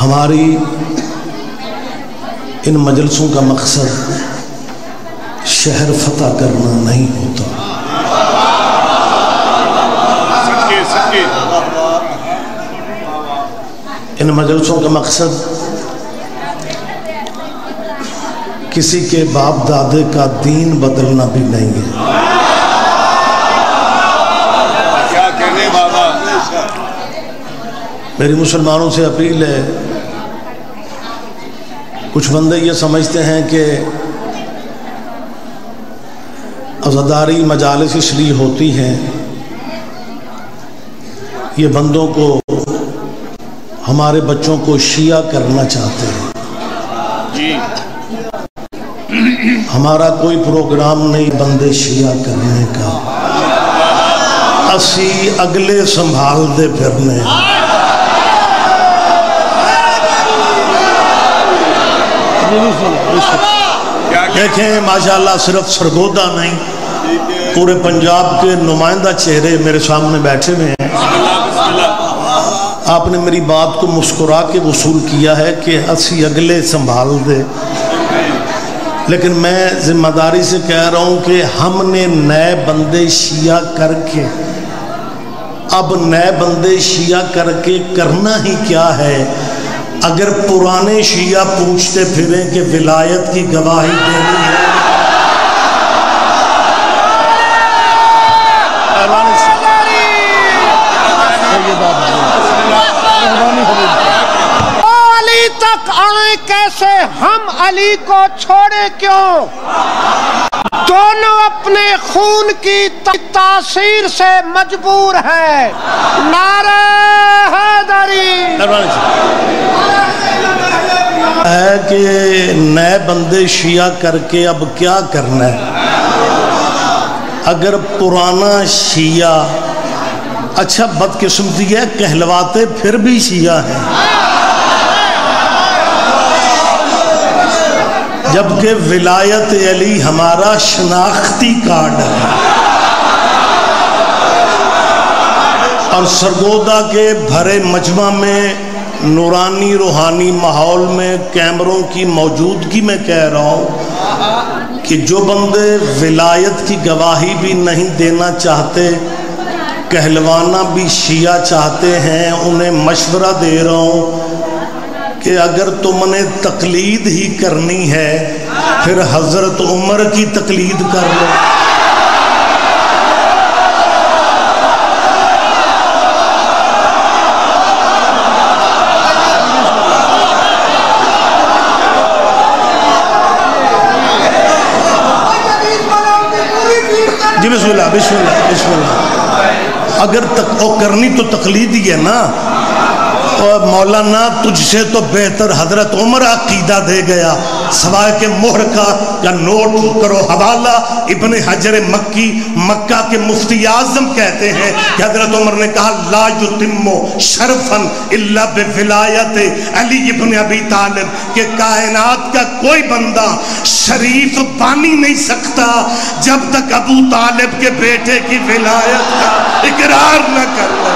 ہماری ان مجلسوں کا مقصد شہر فتح کرنا نہیں ہوتا، ان مجلسوں کا مقصد کسی کے باپ دادے کا دین بدلنا بھی نہیں ہے۔ میری مسلمانوں سے اپیل ہے، کچھ بندے یہ سمجھتے ہیں کہ عزاداری مجالس اس لیے ہوتی ہیں، یہ بندوں کو، ہمارے بچوں کو شیعہ کرنا چاہتے ہیں۔ ہمارا کوئی پروگرام نہیں بندے شیعہ کرنے کا، اسی اگلے سنبھال دے پھرنے۔ دیکھیں ماشاءاللہ صرف سرگودا نہیں، پورے پنجاب کے نمائندہ چہرے میرے سامنے بیٹھے ہوئے ہیں۔ آپ نے میری بات کو مسکرا کے وصول کیا ہے کہ اسی اگلے سنبھال دے، لیکن میں ذمہ داری سے کہہ رہا ہوں کہ ہم نے نئے بندے شیعہ کر کے، اب نئے بندے شیعہ کر کے کرنا ہی کیا ہے؟ اگر پرانے شیعہ پوچھتے پھریں کہ ولایت کی گواہی دینی ہے، علی تک آئیں کیسے ہم علی کو چھوڑے کیوں؟ دونوں اپنے خون کی تاثیر سے مجبور ہے۔ نعرہ حیدری ہے کہ نئے بندے شیعہ کر کے اب کیا کرنا ہے؟ اگر پرانا شیعہ، اچھا بدقسمتی ہے کہلواتے پھر بھی شیعہ ہیں، جبکہ ولایت علی ہمارا شناختی کارڈ ہے، اور سرگودا کے بھرے مجمع میں نورانی روحانی ماحول میں کیمروں کی موجودگی میں کہہ رہا ہوں کہ جو بندے ولایت کی گواہی بھی نہیں دینا چاہتے، کہلوانا بھی شیعہ چاہتے ہیں، انہیں مشورہ دے رہا ہوں کہ اگر تم نے تقلید ہی کرنی ہے پھر حضرت عمر کی تقلید کر لو۔ جی بسم اللہ بسم اللہ بسم اللہ۔ اگر کرنی تو تقلید ہی ہے نا، مولانا تجھ سے تو بہتر حضرت عمر عقیدہ دے گیا، سوائے کہ مہر کا یا نوٹ کرو حوالہ۔ ابن حجر مکی مکہ کے مفتی اعظم کہتے ہیں کہ حضرت عمر نے کہا لا یتم شرفا الا بولایت علی ابن ابی طالب، کہ کائنات کا کوئی بندہ شریف بانی نہیں سکتا جب تک ابو طالب کے بیٹے کی ولایت کا اقرار نہ کر لے۔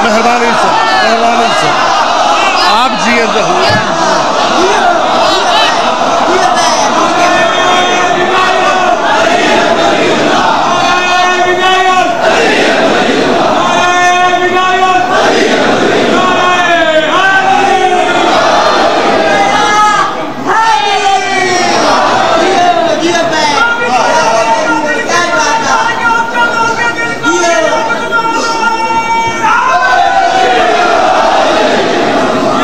مہربانی سے آپ جیئے ضرور۔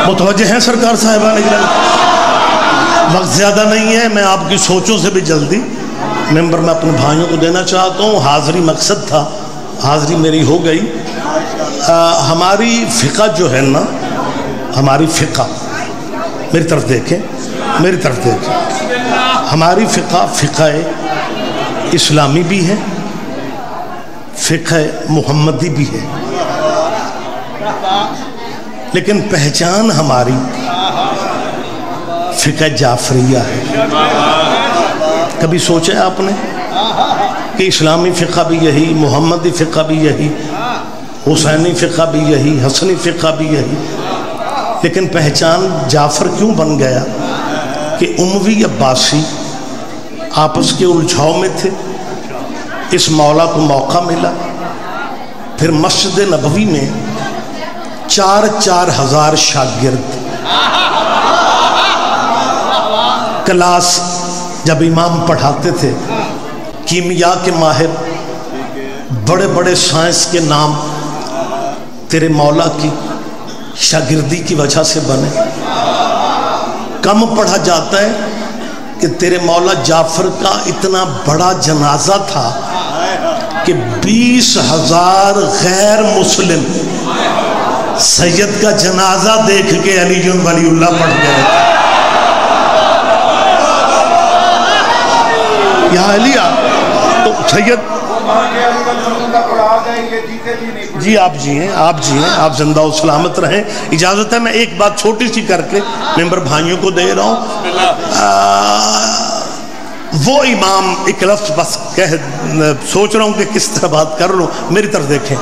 متوجہ ہیں سرکار صاحبان اکرام؟ وقت زیادہ نہیں ہے، میں آپ کی سوچوں سے بھی جلدی ممبر میں اپنے بھائیوں کو دینا چاہتا ہوں۔ حاضری مقصد تھا، حاضری میری ہو گئی۔ ہماری فقہ جو ہے نا، ہماری فقہ، میری طرف دیکھیں، میری طرف دیکھیں، ہماری فقہ فقہ اسلامی بھی ہے، فقہ محمدی بھی ہے، لیکن پہچان ہماری فقہ جعفریہ ہے۔ کبھی سوچا ہے آپ نے کہ اسلامی فقہ بھی یہی، محمدی فقہ بھی یہی؟ حسینی فقہ بھی یہی، حسنی فقہ بھی یہی، لیکن پہچان جعفر کیوں بن گیا کہ اموی عباسی آپس کے الجھاؤ میں تھے، اس مولا کو موقع ملا، پھر مسجد نبوی میں 4,000 شاگرد، کلاس جب امام پڑھاتے تھے، کیمیا کے ماہر، بڑے بڑے سائنس کے نام تیرے مولا کی شاگردی کی وجہ سے بنے۔ کم پڑھا جاتا ہے کہ تیرے مولا جعفر کا اتنا بڑا جنازہ تھا کہ 20,000 غیر مسلم سید کا جنازہ دیکھ کے علی ولی اللہ پڑھ گئے۔ یہاں علی تو سید جی آپ جی ہیں، آپ جی ہیں، آپ زندہ و سلامت رہیں۔ اجازت ہے میں ایک بات چھوٹی سی کر کے ممبر بھائیوں کو دے رہا ہوں۔ وہ امام ایک لفظ بس سوچ رہا ہوں کہ کس طرح بات کر لوں، میری طرف دیکھیں،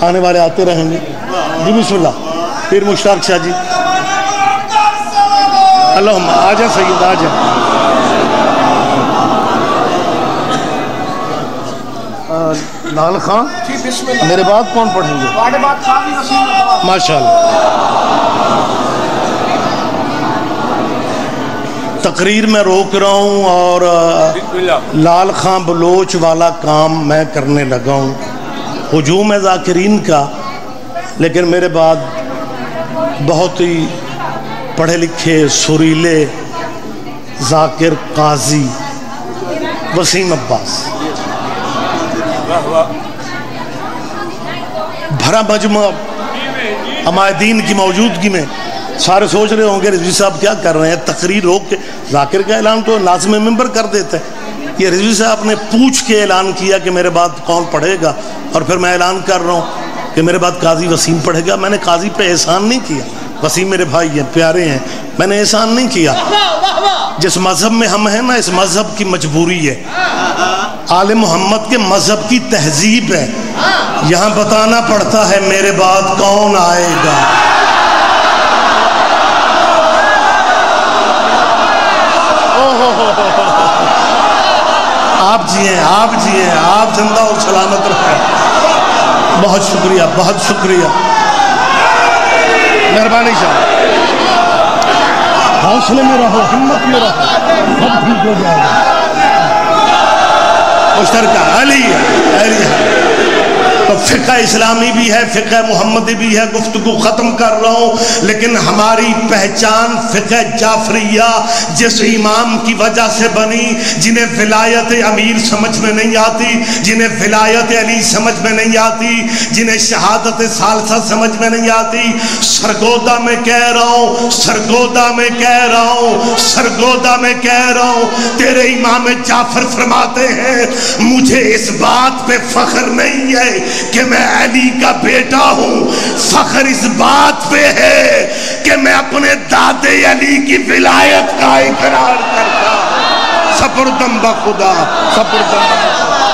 آنے والے آتے رہیں گے جی۔ بسم اللہ، پیر مشتاق شاہ جی، اللہم آجا سید آجا۔ لال خان میرے بعد کون پڑھیں گے؟ ماشاءاللہ۔ تقریر میں روک رہا ہوں اور لال خان بلوچ والا کام میں کرنے لگا ہوں، ہجوم ہے ذاکرین کا، لیکن میرے بعد بہت ہی پڑھے لکھے سریلے ذاکر قاضی وسیم عباس، بھرا مجمع عمائدین کی موجودگی میں سارے سوچ رہے ہوں گے رضوی صاحب کیا کر رہے ہیں، تقریر روک کے ذاکر کا اعلان تو لازم ممبر کر دیتا ہے، یہ رضوی صاحب نے پوچھ کے اعلان کیا کہ میرے بعد کون پڑھے گا، اور پھر میں اعلان کر رہا ہوں کہ میرے بعد قاضی وسیم پڑھے گا۔ میں نے قاضی پہ احسان نہیں کیا، وسیم میرے بھائی ہیں، پیارے ہیں، میں نے احسان نہیں کیا۔ جس مذہب میں ہم ہیں نا، اس مذہب کی مجبوری ہے، آل محمد کے مذہب کی تہذیب ہے، یہاں بتانا پڑتا ہے میرے بعد کون آئے گا۔ آپ جی ہیں، آپ جی ہیں، آپ زندہ اور سلامت رہیں۔ بہت شکریہ، بہت شکریہ، مہربانی شاہ، حوصلے میں رہو، ہمت میں رہو، سب ٹھیک ہو جائے گا۔ مشترکہ علی ہے، تو فقہ اسلامی بھی ہے، فقہ محمدی بھی ہے، گفتگو ختم کر رہا ہوں، لیکن ہماری پہچان فقہ جعفریہ جس امام کی وجہ سے بنی، جنہیں ولایت امیر سمجھ میں نہیں آتی، جنہیں ولایت علی سمجھ میں نہیں آتی، جنہیں شہادت ثالثہ سمجھ میں نہیں آتی، سرگودا میں کہہ رہا ہوں، سرگودا میں کہہ رہا ہوں، سرگودا میں کہہ رہا ہوں، تیرے امام جعفر فرماتے ہیں مجھے اس بات پہ فخر نہیں ہے کہ میں علی کا بیٹا ہوں، فخر اس بات پہ ہے کہ میں اپنے دادے علی کی ولایت کا اقرار کرتا ہوں۔ سپردم بخدا، سپردم بخدا۔